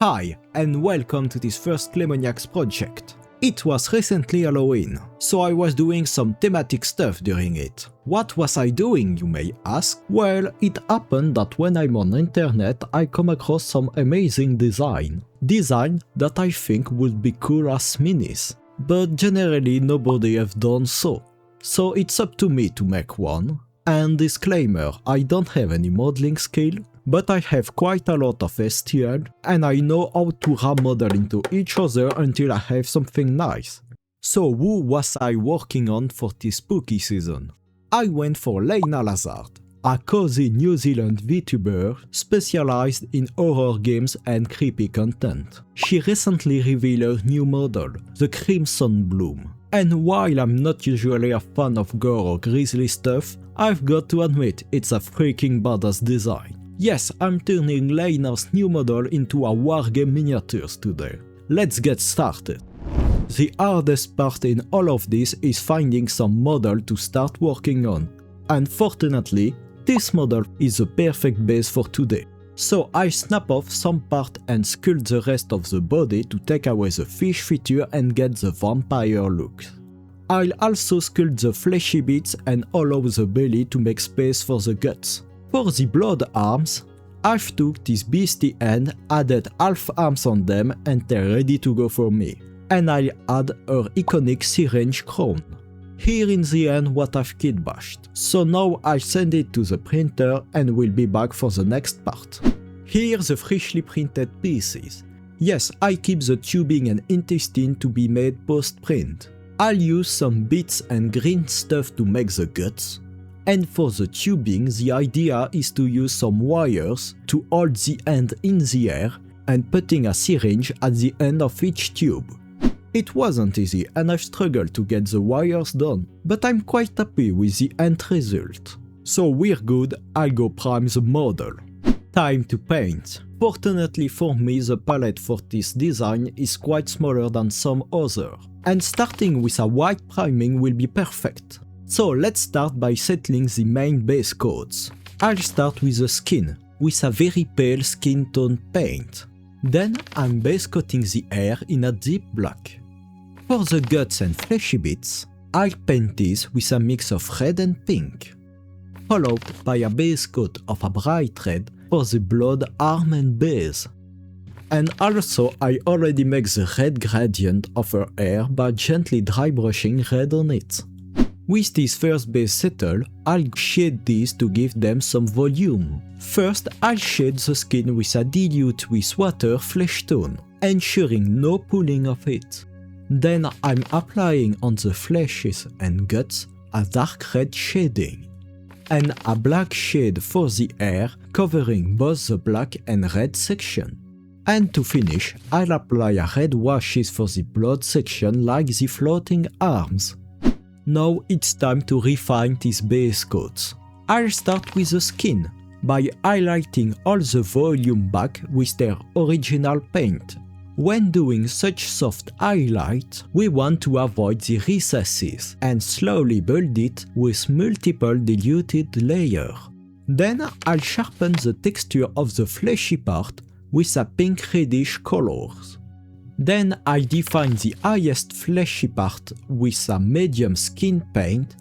Hi, and welcome to this first Clemoniak's project. It was recently Halloween, so I was doing some thematic stuff during it. What was I doing, you may ask? Well, it happened that when I'm on internet I come across some amazing design that I think would be cool as minis, but generally nobody have done so. So it's up to me to make one. And disclaimer, I don't have any modeling skill, but I have quite a lot of STL and I know how to ram model into each other until I have something nice. So who was I working on for this spooky season? I went for Layna Lazar, a cozy New Zealand Vtuber specialized in horror games and creepy content. She recently revealed her new model, the Crimson Bloom. And while I'm not usually a fan of gore or grisly stuff, I've got to admit it's a freaking badass design. Yes, I'm turning Layna's new model into a wargame miniatures today. Let's get started. The hardest part in all of this is finding some model to start working on. Unfortunately, this model is a perfect base for today. So I snap off some part and sculpt the rest of the body to take away the fish feature and get the vampire look. I'll also sculpt the fleshy bits and hollow the belly to make space for the guts. For the blood arms, I've took this beastie end, added half arms on them and they're ready to go for me. And I'll add her iconic syringe crown. Here in the end what I've kitbashed. So now I'll send it to the printer and we'll be back for the next part. Here the freshly printed pieces. Yes, I keep the tubing and intestine to be made post-print. I'll use some bits and green stuff to make the guts. And for the tubing, the idea is to use some wires to hold the end in the air and putting a syringe at the end of each tube. It wasn't easy and I've struggled to get the wires done, but I'm quite happy with the end result. So we're good, I'll go prime the model. Time to paint. Fortunately for me, the palette for this design is quite smaller than some other, and starting with a white priming will be perfect. So let's start by settling the main base coats. I'll start with the skin, with a very pale skin tone paint. Then I'm base coating the hair in a deep black. For the guts and fleshy bits, I'll paint these with a mix of red and pink, followed by a base coat of a bright red for the blood arm and base. And also I already make the red gradient of her hair by gently dry brushing red on it. With this first base settled, I'll shade these to give them some volume. First, I'll shade the skin with a dilute with water flesh tone, ensuring no pulling of it. Then I'm applying on the fleshes and guts a dark red shading, and a black shade for the hair covering both the black and red section. And to finish, I'll apply a red washes for the blood section like the floating arms. Now it's time to refine these base coats. I'll start with the skin, by highlighting all the volume back with their original paint. When doing such soft highlight, we want to avoid the recesses and slowly build it with multiple diluted layers. Then I'll sharpen the texture of the fleshy part with a pink reddish colors. Then I define the highest fleshy part with a medium skin paint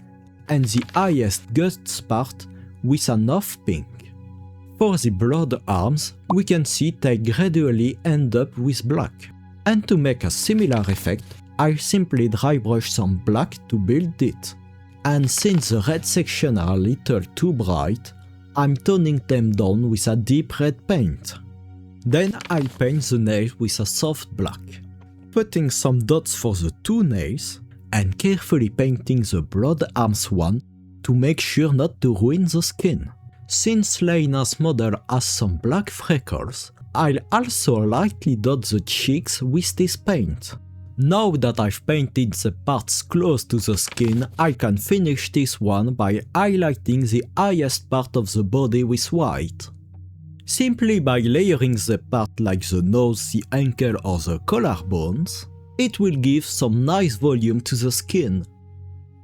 and the highest guts part with an off pink. For the blood arms, we can see they gradually end up with black. And to make a similar effect, I simply dry brush some black to build it. And since the red section are a little too bright, I'm toning them down with a deep red paint. Then I'll paint the nails with a soft black, putting some dots for the two nails and carefully painting the blood arms one to make sure not to ruin the skin. Since Layna's model has some black freckles, I'll also lightly dot the cheeks with this paint. Now that I've painted the parts close to the skin, I can finish this one by highlighting the highest part of the body with white. Simply by layering the part like the nose, the ankle or the collarbones, it will give some nice volume to the skin.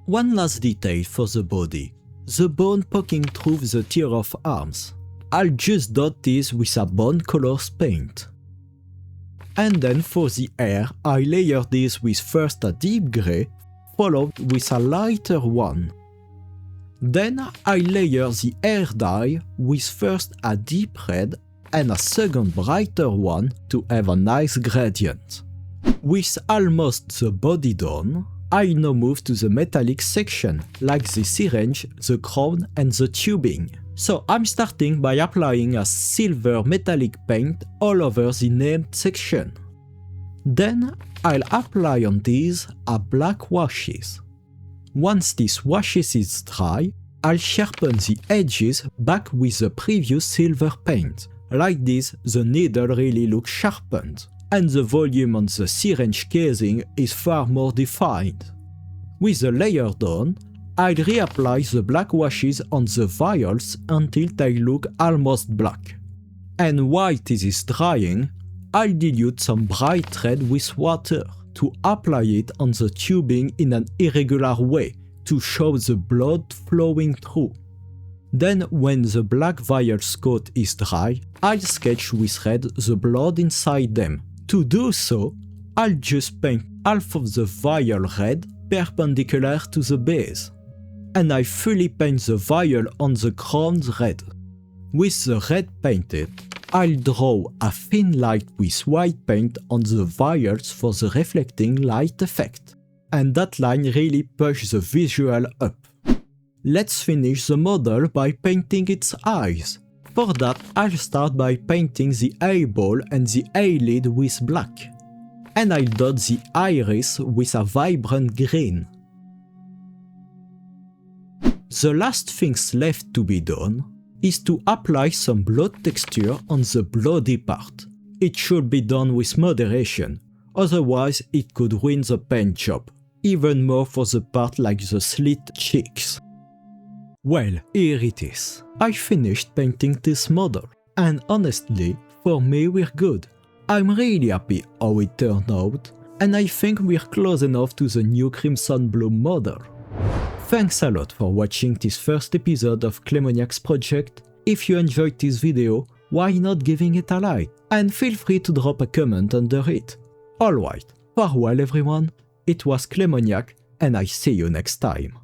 One last detail for the body, the bone poking through the tier of arms. I'll just dot this with a bone colors paint. And then for the hair, I layer this with first a deep grey, followed with a lighter one. Then I layer the hair dye with first a deep red and a second brighter one to have a nice gradient. With almost the body done, I now move to the metallic section, like the syringe, the crown and the tubing. So I'm starting by applying a silver metallic paint all over the named section. Then I'll apply on these a black washes. Once this washes is dry, I'll sharpen the edges back with the previous silver paint. Like this, the needle really looks sharpened, and the volume on the syringe casing is far more defined. With the layer done, I'll reapply the black washes on the vials until they look almost black. And while this is drying, I'll dilute some bright red with water to apply it on the tubing in an irregular way to show the blood flowing through. Then when the black vials coat is dry, I'll sketch with red the blood inside them. To do so, I'll just paint half of the vial red perpendicular to the base. And I fully paint the vial on the crowns red. With the red painted, I'll draw a thin light with white paint on the vials for the reflecting light effect. And that line really pushes the visual up. Let's finish the model by painting its eyes. For that, I'll start by painting the eyeball and the eyelid with black. And I'll dot the iris with a vibrant green. The last things left to be done is to apply some blood texture on the bloody part. It should be done with moderation, otherwise it could ruin the paint job, even more for the part like the slit cheeks. Well, here it is. I finished painting this model, and honestly, for me we're good. I'm really happy how it turned out, and I think we're close enough to the new Crimson Bloom model. Thanks a lot for watching this first episode of Clemoniak's project. If you enjoyed this video, why not giving it a like? And feel free to drop a comment under it. Alright, farewell everyone, it was Clemoniak, and I see you next time.